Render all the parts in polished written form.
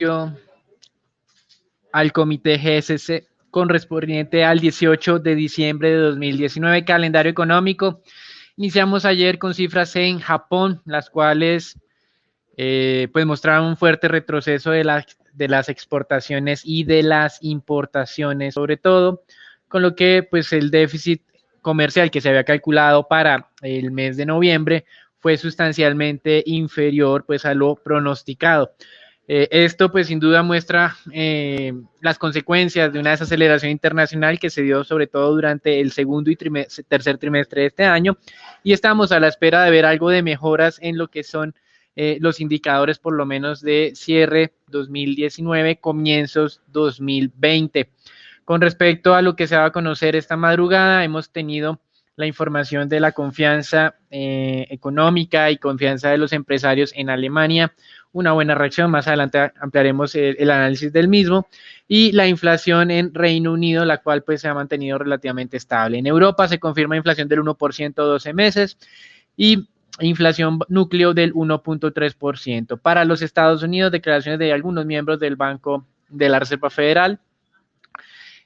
inicio al comité GSC correspondiente al 18 de diciembre de 2019, calendario económico. Iniciamos ayer con cifras en Japón, las cuales pues mostraron un fuerte retroceso de las exportaciones y de las importaciones, sobre todo, con lo que pues el déficit comercial que se había calculado para el mes de noviembre fue sustancialmente inferior pues a lo pronosticado. Esto pues sin duda muestra las consecuencias de una desaceleración internacional que se dio sobre todo durante el segundo y tercer trimestre de este año, y estamos a la espera de ver algo de mejoras en lo que son los indicadores por lo menos de cierre 2019, comienzos 2020. Con respecto a lo que se va a conocer esta madrugada, hemos tenido la información de la confianza económica y confianza de los empresarios en Alemania, una buena reacción, más adelante ampliaremos el análisis del mismo, y la inflación en Reino Unido, la cual pues se ha mantenido relativamente estable. En Europa se confirma inflación del 1% 12 meses y inflación núcleo del 1.3%. Para los Estados Unidos, declaraciones de algunos miembros del Banco de la Reserva Federal.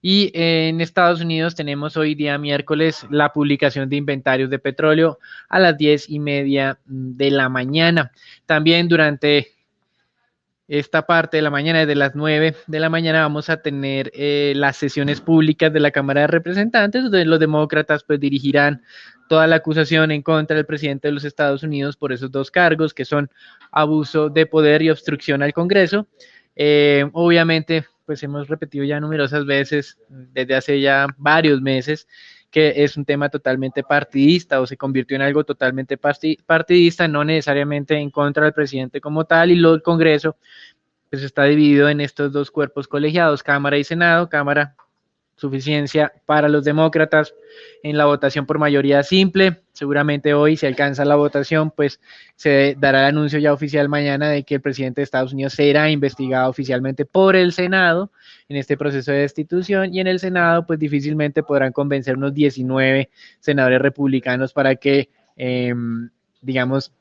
Y en Estados Unidos tenemos hoy día miércoles la publicación de inventarios de petróleo a las 10:30 de la mañana. También durante esta parte de la mañana, desde las 9 de la mañana, vamos a tener las sesiones públicas de la Cámara de Representantes, donde los demócratas pues dirigirán toda la acusación en contra del presidente de los Estados Unidos por esos dos cargos, que son abuso de poder y obstrucción al Congreso. Obviamente, pues hemos repetido ya numerosas veces, desde hace ya varios meses, que es un tema totalmente partidista o se convirtió en algo totalmente partidista, no necesariamente en contra del presidente como tal, y el Congreso pues está dividido en estos dos cuerpos colegiados, Cámara y Senado. Cámara, suficiencia para los demócratas en la votación por mayoría simple. Seguramente hoy, si alcanza la votación, pues se dará el anuncio ya oficial mañana de que el presidente de Estados Unidos será investigado oficialmente por el Senado en este proceso de destitución, y en el Senado pues difícilmente podrán convencer unos 19 senadores republicanos para que digamos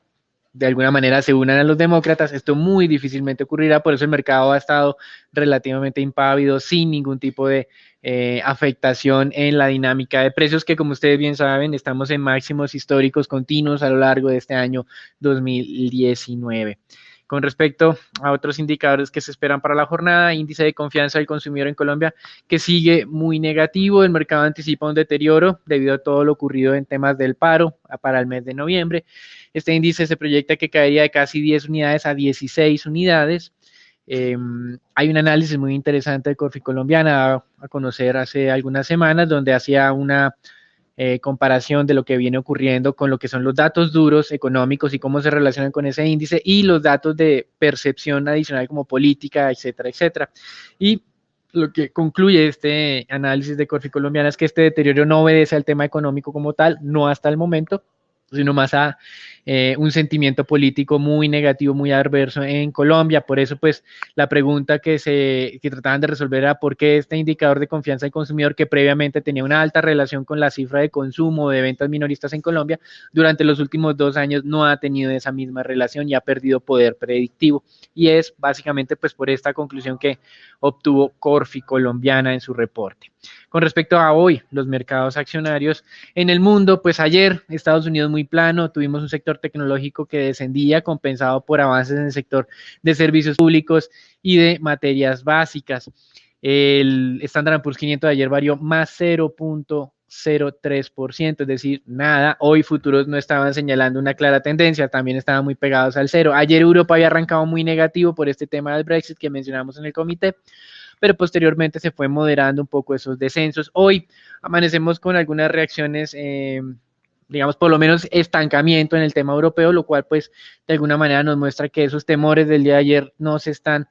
de alguna manera se unan a los demócratas. Esto muy difícilmente ocurrirá, por eso el mercado ha estado relativamente impávido, sin ningún tipo de afectación en la dinámica de precios, que como ustedes bien saben, estamos en máximos históricos continuos a lo largo de este año 2019. Con respecto a otros indicadores que se esperan para la jornada, índice de confianza del consumidor en Colombia, que sigue muy negativo. El mercado anticipa un deterioro debido a todo lo ocurrido en temas del paro para el mes de noviembre. Este índice se proyecta que caería de casi 10 unidades a 16 unidades. Hay un análisis muy interesante de Corfi Colombiana a conocer hace algunas semanas, donde hacía una comparación de lo que viene ocurriendo con lo que son los datos duros económicos y cómo se relacionan con ese índice, y los datos de percepción adicional como política, etcétera, etcétera. Y lo que concluye este análisis de Corfi Colombiana es que este deterioro no obedece al tema económico como tal, no hasta el momento, sino más a un sentimiento político muy negativo, muy adverso en Colombia. Por eso, pues, la pregunta que trataban de resolver era por qué este indicador de confianza del consumidor, que previamente tenía una alta relación con la cifra de consumo de ventas minoristas en Colombia, durante los últimos 2 años no ha tenido esa misma relación y ha perdido poder predictivo. Y es básicamente pues por esta conclusión que obtuvo Corfi Colombiana en su reporte. Con respecto a hoy, los mercados accionarios en el mundo, pues ayer Estados Unidos muy plano, tuvimos un sector tecnológico que descendía, compensado por avances en el sector de servicios públicos y de materias básicas. El Standard & Poor's 500 de ayer varió más 0.03%, es decir, nada. Hoy futuros no estaban señalando una clara tendencia, también estaban muy pegados al cero. Ayer Europa había arrancado muy negativo por este tema del Brexit que mencionamos en el comité, pero posteriormente se fue moderando un poco esos descensos. Hoy amanecemos con algunas reacciones, digamos, por lo menos estancamiento en el tema europeo, lo cual pues de alguna manera nos muestra que esos temores del día de ayer no se están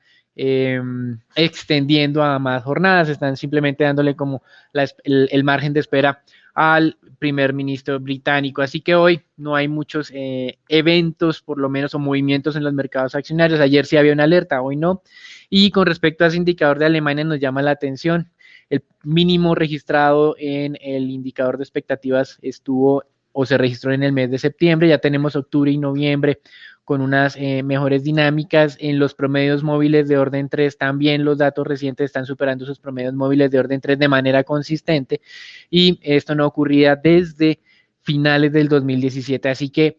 extendiendo a más jornadas, están simplemente dándole como el margen de espera al primer ministro británico. Así que hoy no hay muchos eventos, por lo menos, o movimientos en los mercados accionarios. Ayer sí había una alerta, hoy no. Y con respecto a ese indicador de Alemania, nos llama la atención. El mínimo registrado en el indicador de expectativas estuvo o se registró en el mes de septiembre. Ya tenemos octubre y noviembre con unas mejores dinámicas. En los promedios móviles de orden 3 también los datos recientes están superando sus promedios móviles de orden 3 de manera consistente, y esto no ocurría desde finales del 2017, así que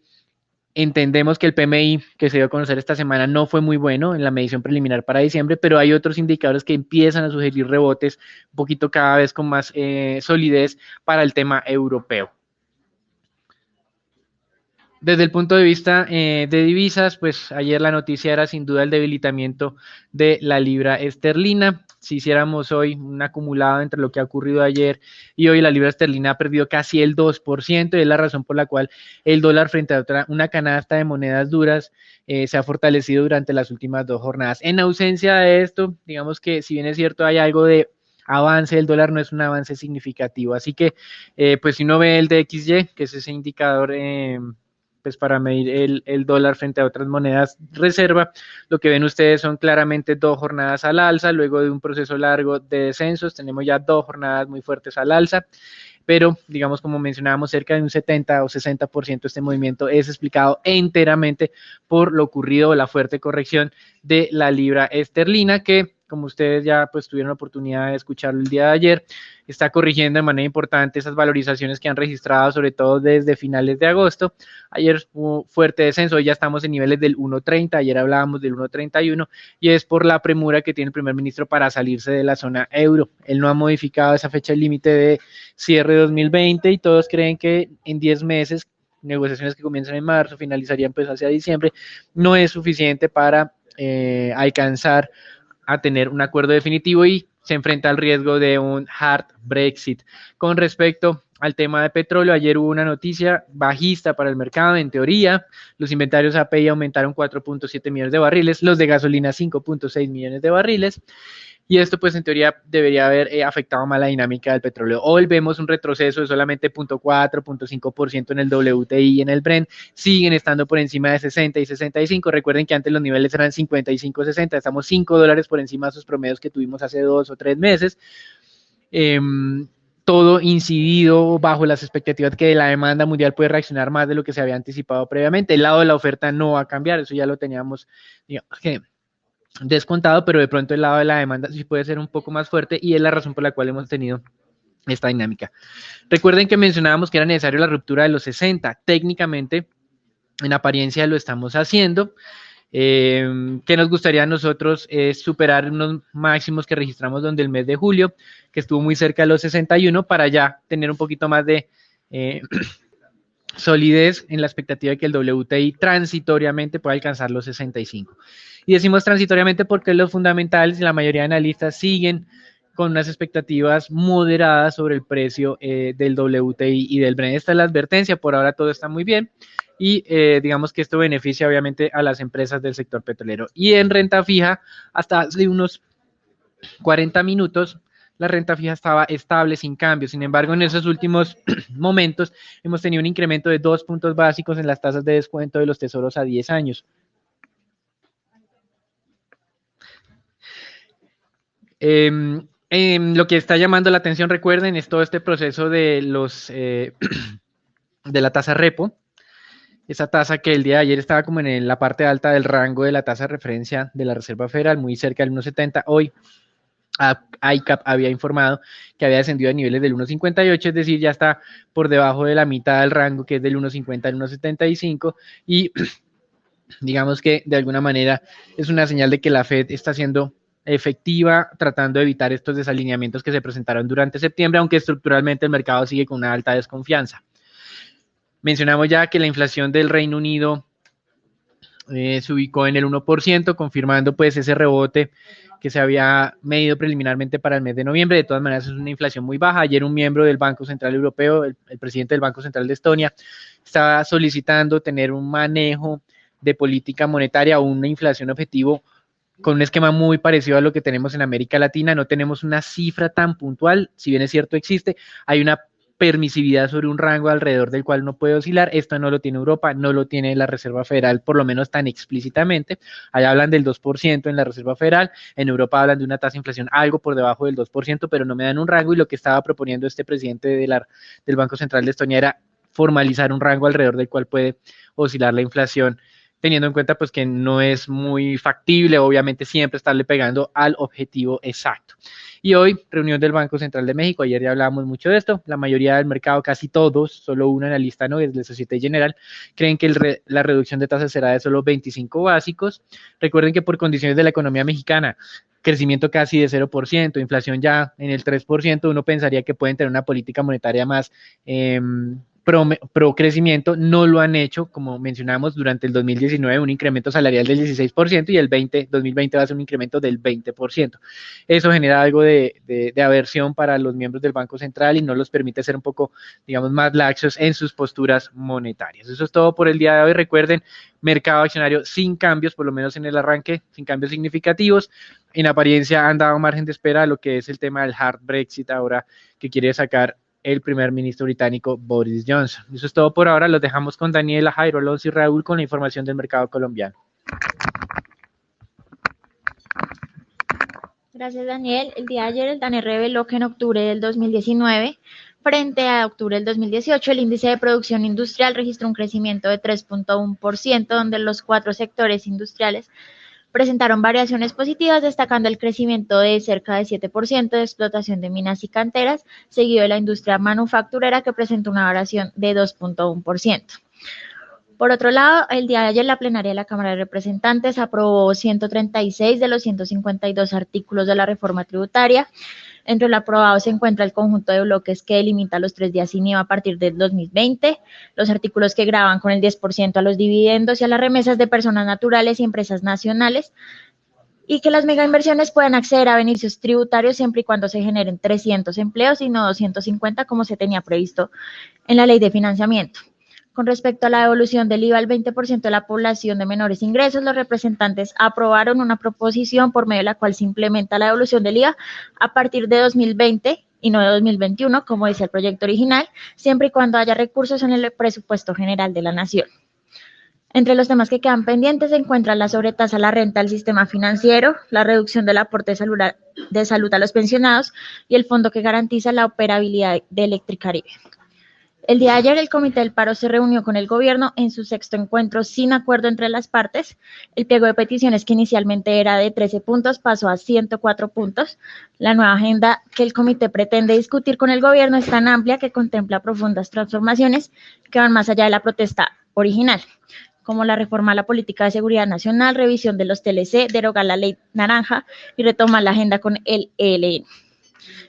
entendemos que el PMI que se dio a conocer esta semana no fue muy bueno en la medición preliminar para diciembre, pero hay otros indicadores que empiezan a sugerir rebotes un poquito cada vez con más solidez para el tema europeo. Desde el punto de vista de divisas, pues ayer la noticia era sin duda el debilitamiento de la libra esterlina. Si hiciéramos hoy un acumulado entre lo que ha ocurrido ayer y hoy, la libra esterlina ha perdido casi el 2%, y es la razón por la cual el dólar frente a una canasta de monedas duras se ha fortalecido durante las últimas 2 jornadas. En ausencia de esto, digamos que si bien es cierto hay algo de avance, el dólar no es un avance significativo, así que pues si uno ve el DXY, que es ese indicador pues para medir el dólar frente a otras monedas reserva, lo que ven ustedes son claramente 2 jornadas al alza, luego de un proceso largo de descensos, tenemos ya 2 jornadas muy fuertes al alza, pero digamos, como mencionábamos, cerca de un 70 o 60% de este movimiento es explicado enteramente por lo ocurrido, la fuerte corrección de la libra esterlina, que como ustedes ya pues tuvieron la oportunidad de escucharlo el día de ayer, está corrigiendo de manera importante esas valorizaciones que han registrado, sobre todo desde finales de agosto. Ayer hubo fuerte descenso, hoy ya estamos en niveles del 1.30, ayer hablábamos del 1.31, y es por la premura que tiene el primer ministro para salirse de la zona euro. Él no ha modificado esa fecha límite de cierre de 2020, y todos creen que en 10 meses, negociaciones que comienzan en marzo, finalizarían pues hacia diciembre, no es suficiente para alcanzar a tener un acuerdo definitivo, y se enfrenta al riesgo de un hard Brexit. Con respecto al tema de petróleo, ayer hubo una noticia bajista para el mercado. En teoría, los inventarios API aumentaron 4.7 millones de barriles, los de gasolina 5.6 millones de barriles, y esto pues en teoría debería haber afectado más la dinámica del petróleo. Hoy vemos un retroceso de solamente 0.4, 0.5% en el WTI y en el Brent, siguen estando por encima de 60 y 65, recuerden que antes los niveles eran 55, 60, estamos $5 por encima de esos promedios que tuvimos hace 2 o 3 meses, todo incidido bajo las expectativas que la demanda mundial puede reaccionar más de lo que se había anticipado previamente. El lado de la oferta no va a cambiar, eso ya lo teníamos, digamos que descontado, pero de pronto el lado de la demanda sí puede ser un poco más fuerte, y es la razón por la cual hemos tenido esta dinámica. Recuerden que mencionábamos que era necesario la ruptura de los 60, técnicamente, en apariencia lo estamos haciendo. Que nos gustaría a nosotros es superar unos máximos que registramos donde el mes de julio, que estuvo muy cerca de los 61, para ya tener un poquito más de solidez en la expectativa de que el WTI transitoriamente pueda alcanzar los 65. Y decimos transitoriamente porque los fundamentales y la mayoría de analistas siguen con unas expectativas moderadas sobre el precio del WTI y del Brent. Esta es la advertencia, por ahora todo está muy bien, y digamos que esto beneficia obviamente a las empresas del sector petrolero. Y en renta fija, hasta hace unos 40 minutos, la renta fija estaba estable, sin cambio. Sin embargo, en esos últimos momentos hemos tenido un incremento de 2 puntos básicos en las tasas de descuento de los tesoros a 10 años. Lo que está llamando la atención, recuerden, es todo este proceso de de la tasa repo, esa tasa que el día de ayer estaba como en la parte alta del rango de la tasa de referencia de la Reserva Federal, muy cerca del 1.70. Hoy ICAP había informado que había descendido a niveles del 1.58, es decir, ya está por debajo de la mitad del rango, que es del 1.50 al 1.75, y digamos que de alguna manera es una señal de que la Fed está siendo efectiva, tratando de evitar estos desalineamientos que se presentaron durante septiembre, aunque estructuralmente el mercado sigue con una alta desconfianza. Mencionamos ya que la inflación del Reino Unido se ubicó en el 1%, confirmando pues ese rebote que se había medido preliminarmente para el mes de noviembre. De todas maneras, es una inflación muy baja. Ayer un miembro del Banco Central Europeo, el presidente del Banco Central de Estonia, estaba solicitando tener un manejo de política monetaria o una inflación objetivo con un esquema muy parecido a lo que tenemos en América Latina. No tenemos una cifra tan puntual, si bien es cierto existe, hay una permisividad sobre un rango alrededor del cual no puede oscilar. Esto no lo tiene Europa, no lo tiene la Reserva Federal, por lo menos tan explícitamente. Allá hablan del 2% en la Reserva Federal, en Europa hablan de una tasa de inflación algo por debajo del 2%, pero no me dan un rango, y lo que estaba proponiendo este presidente del Banco Central de Estonia era formalizar un rango alrededor del cual puede oscilar la inflación, teniendo en cuenta pues que no es muy factible, obviamente siempre estarle pegando al objetivo exacto. Y hoy, reunión del Banco Central de México, ayer ya hablábamos mucho de esto, la mayoría del mercado, casi todos, solo un analista, ¿no?, es de Societe General, creen que la reducción de tasas será de solo 25 básicos. Recuerden que por condiciones de la economía mexicana, crecimiento casi de 0%, inflación ya en el 3%, uno pensaría que pueden tener una política monetaria más pro crecimiento, no lo han hecho, como mencionamos, durante el 2019 un incremento salarial del 16% y el 2020 va a ser un incremento del 20%. Eso genera algo de aversión para los miembros del Banco Central y no los permite ser un poco, digamos, más laxos en sus posturas monetarias. Eso es todo por el día de hoy. Recuerden, mercado accionario sin cambios, por lo menos en el arranque, sin cambios significativos. En apariencia han dado margen de espera a lo que es el tema del hard Brexit ahora que quiere sacar el primer ministro británico Boris Johnson. Eso es todo por ahora. Los dejamos con Daniela, Jairo, Alonso y Raúl con la información del mercado colombiano. Gracias, Daniel. El día de ayer el DANE reveló que en octubre del 2019, frente a octubre del 2018, el índice de producción industrial registró un crecimiento de 3.1%, donde los 4 sectores industriales presentaron variaciones positivas, destacando el crecimiento de cerca de 7% de explotación de minas y canteras, seguido de la industria manufacturera, que presentó una variación de 2.1%. Por otro lado, el día de ayer la plenaria de la Cámara de Representantes aprobó 136 de los 152 artículos de la reforma tributaria. Entre lo aprobado se encuentra el conjunto de bloques que delimita los 3 días sin IVA a partir del 2020, los artículos que graban con el 10% a los dividendos y a las remesas de personas naturales y empresas nacionales, y que las megainversiones puedan acceder a beneficios tributarios siempre y cuando se generen 300 empleos y no 250 como se tenía previsto en la ley de financiamiento. Con respecto a la devolución del IVA al 20% de la población de menores ingresos, los representantes aprobaron una proposición por medio de la cual se implementa la devolución del IVA a partir de 2020 y no de 2021, como decía el proyecto original, siempre y cuando haya recursos en el presupuesto general de la Nación. Entre los temas que quedan pendientes se encuentran la sobretasa a la renta del sistema financiero, la reducción del aporte de salud a los pensionados y el fondo que garantiza la operabilidad de Electricaribe. El día de ayer el Comité del Paro se reunió con el gobierno en su 6º encuentro sin acuerdo entre las partes. El pliego de peticiones, que inicialmente era de 13 puntos, pasó a 104 puntos. La nueva agenda que el comité pretende discutir con el gobierno es tan amplia que contempla profundas transformaciones que van más allá de la protesta original, como la reforma a la política de seguridad nacional, revisión de los TLC, derogar la ley naranja y retomar la agenda con el ELN.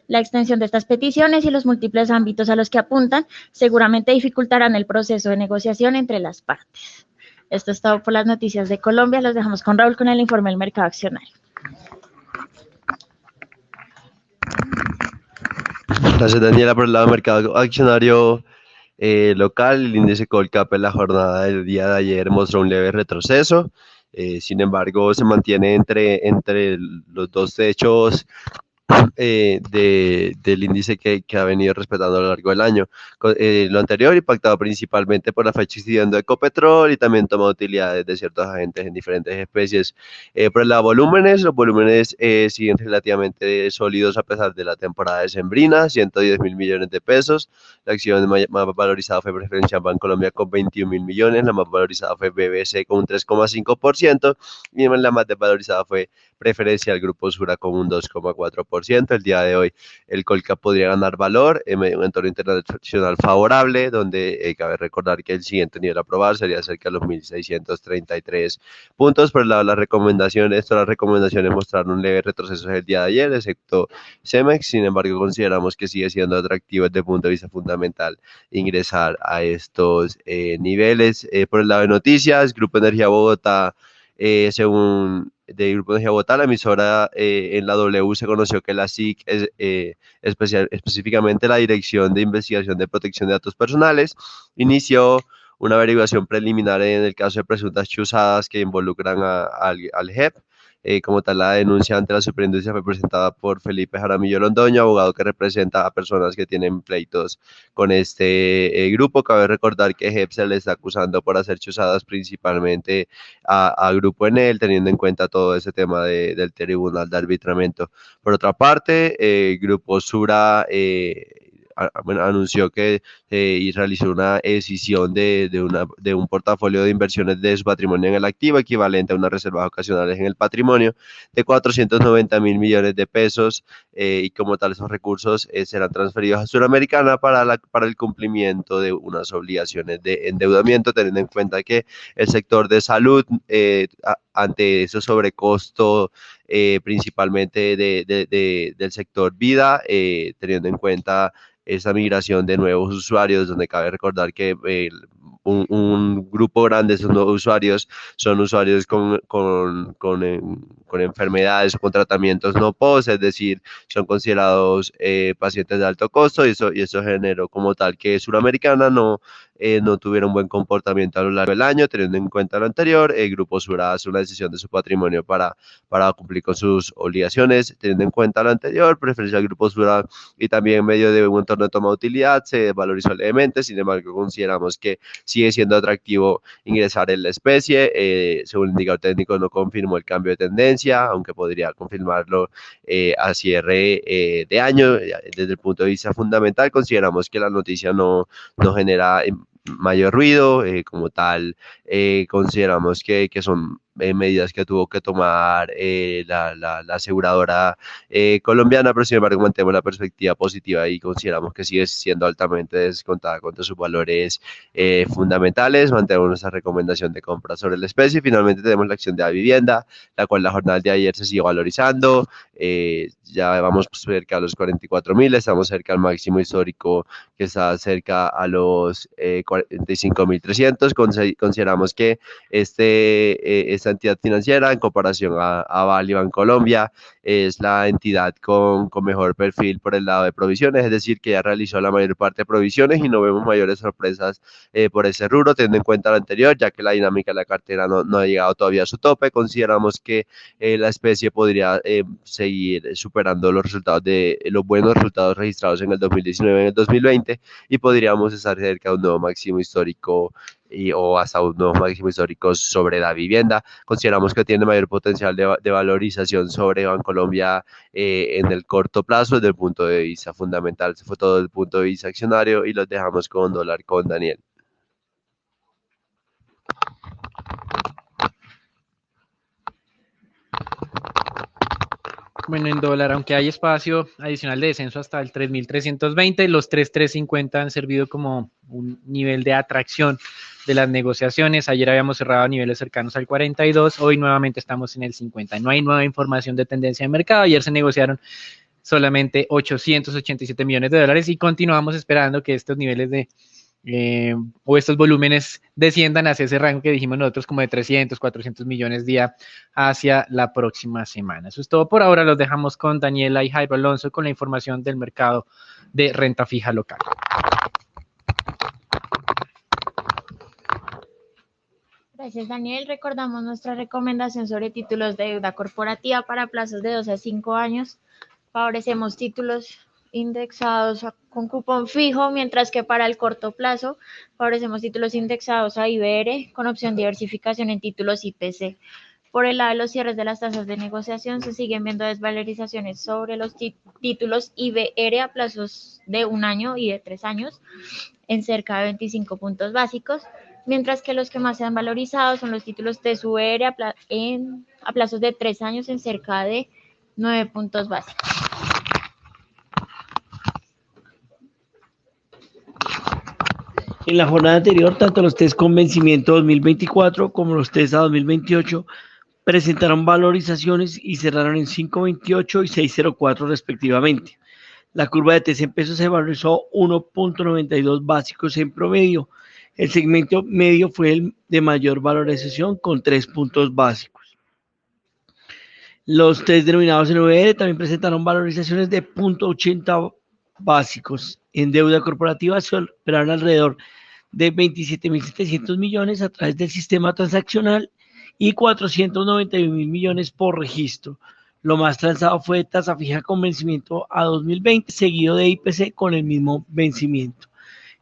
La extensión de estas peticiones y los múltiples ámbitos a los que apuntan seguramente dificultarán el proceso de negociación entre las partes. Esto es todo por las noticias de Colombia. Los dejamos con Raúl con el informe del mercado accionario. Gracias, Daniela. Por el lado del mercado accionario local, el índice Colcap en la jornada del día de ayer mostró un leve retroceso. Sin embargo, se mantiene entre los dos techos del índice que ha venido respetando a lo largo del año. Lo anterior impactado principalmente por la fecha extendiendo de Ecopetrol y también toma utilidades de ciertos agentes en diferentes especies. Por el lado de los volúmenes siguen relativamente sólidos a pesar de la temporada decembrina, 110.000 millones de pesos. La acción más valorizada fue Preferencial Bancolombia con 21.000 millones, la más valorizada fue BBC con un 3,5% y la más desvalorizada fue Preferencial Grupo Sura con un 2,4%. El día de hoy el Colcap podría ganar valor en un entorno internacional favorable, donde cabe recordar que el siguiente nivel a probar sería cerca de los 1.633 puntos. Por el lado de las recomendaciones, todas las recomendaciones mostraron un leve retroceso el día de ayer, excepto Cemex. Sin embargo, consideramos que sigue siendo atractivo desde el punto de vista fundamental ingresar a estos niveles. Por el lado de noticias, Grupo Energía Bogotá, según de Grupo Energía Bogotá, la emisora en la W se conoció que la SIC, específicamente la Dirección de Investigación de Protección de Datos Personales, inició una averiguación preliminar en el caso de presuntas chuzadas que involucran al JEP. Como tal, la denuncia ante la superintendencia fue presentada por Felipe Jaramillo Londoño, abogado que representa a personas que tienen pleitos con este grupo. Cabe recordar que JEP se le está acusando por hacer chuzadas principalmente a Grupo Enel, teniendo en cuenta todo ese tema del Tribunal de Arbitramiento. Por otra parte, Grupo Sura bueno, anunció que y realizó una escisión de un portafolio de inversiones de su patrimonio en el activo, equivalente a unas reservas ocasionales en el patrimonio de 490.000 millones de pesos, y como tal esos recursos serán transferidos a Suramericana para el cumplimiento de unas obligaciones de endeudamiento, teniendo en cuenta que el sector de salud, ante ese sobrecosto, principalmente del sector vida, teniendo en cuenta esa migración de nuevos usuarios, donde cabe recordar que un grupo grande de esos nuevos usuarios son usuarios con enfermedades o con tratamientos no POS, es decir, son considerados pacientes de alto costo, y eso generó como tal que Suramericana no tuviera un buen comportamiento a lo largo del año. Teniendo en cuenta lo anterior, el Grupo Sura hace una decisión de su patrimonio para cumplir con sus obligaciones. Teniendo en cuenta lo anterior, preferencia al Grupo Sura, y también en medio de un entorno de toma de utilidad se valorizó levemente. Sin embargo, consideramos que sigue siendo atractivo ingresar en la especie. Según el indicador técnico, no confirmó el cambio de tendencia, aunque podría confirmarlo a cierre de año. Desde el punto de vista fundamental, consideramos que la noticia no genera mayor ruido, como tal, consideramos que son medidas que tuvo que tomar la aseguradora colombiana, pero sin embargo mantenemos la perspectiva positiva y consideramos que sigue siendo altamente descontada contra sus valores fundamentales. Mantenemos nuestra recomendación de compra sobre la especie. Finalmente tenemos la acción de la vivienda, la cual la jornada de ayer se sigue valorizando. Ya vamos cerca a los 44.000, estamos cerca al máximo histórico, que está cerca a los 45.300. Consideramos que esta entidad financiera, en comparación a Vali Bancolombia, es la entidad con mejor perfil por el lado de provisiones, es decir, que ya realizó la mayor parte de provisiones y no vemos mayores sorpresas por ese rubro, teniendo en cuenta lo anterior, ya que la dinámica de la cartera no ha llegado todavía a su tope. Consideramos que la especie podría seguir superando los buenos resultados registrados en el 2019 y en el 2020, y podríamos estar cerca de un nuevo máximo histórico o hasta un nuevo máximo histórico sobre la vivienda. Consideramos que tiene mayor potencial de valorización sobre Bancolombia en el corto plazo. Desde el punto de vista fundamental, se fue todo desde el punto de vista accionario, y los dejamos con dólar con Daniel. Bueno, en dólar, aunque hay espacio adicional de descenso hasta el 3.320, los 3.350 han servido como un nivel de atracción de las negociaciones. Ayer habíamos cerrado a niveles cercanos al 42, hoy nuevamente estamos en el 50. No hay nueva información de tendencia de mercado. Ayer se negociaron solamente 887 millones de dólares y continuamos esperando que estos niveles o estos volúmenes desciendan hacia ese rango que dijimos nosotros, como de 300, 400 millones día hacia la próxima semana. Eso es todo por ahora. Los dejamos con Daniela y Jairo Alonso con la información del mercado de renta fija local. Gracias, Daniel. Recordamos nuestra recomendación sobre títulos de deuda corporativa para plazos de 2 a 5 años. Favorecemos títulos indexados con cupón fijo, mientras que para el corto plazo favorecemos títulos indexados a IBR con opción de diversificación en títulos IPC. Por el lado de los cierres de las tasas de negociación, se siguen viendo desvalorizaciones sobre los títulos IBR a plazos de 1 año y de 3 años en cerca de 25 puntos básicos, mientras que los que más se han valorizado son los títulos TSUR a plazos de 3 años en cerca de 9 puntos básicos. En la jornada anterior, tanto los test con vencimiento 2024 como los test a 2028 presentaron valorizaciones y cerraron en 5.28 y 6.04 respectivamente. La curva de test en pesos se valorizó 1.92 básicos en promedio. El segmento medio fue el de mayor valorización con 3 puntos básicos. Los test denominados en VR también presentaron valorizaciones de 0.80 básicos. En deuda corporativa se operaron alrededor de 27.700 millones a través del sistema transaccional y 491.000 millones por registro. Lo más transado fue tasa fija con vencimiento a 2020, seguido de IPC con el mismo vencimiento.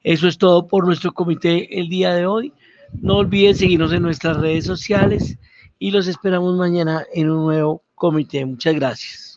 Eso es todo por nuestro comité el día de hoy. No olviden seguirnos en nuestras redes sociales y los esperamos mañana en un nuevo comité. Muchas gracias.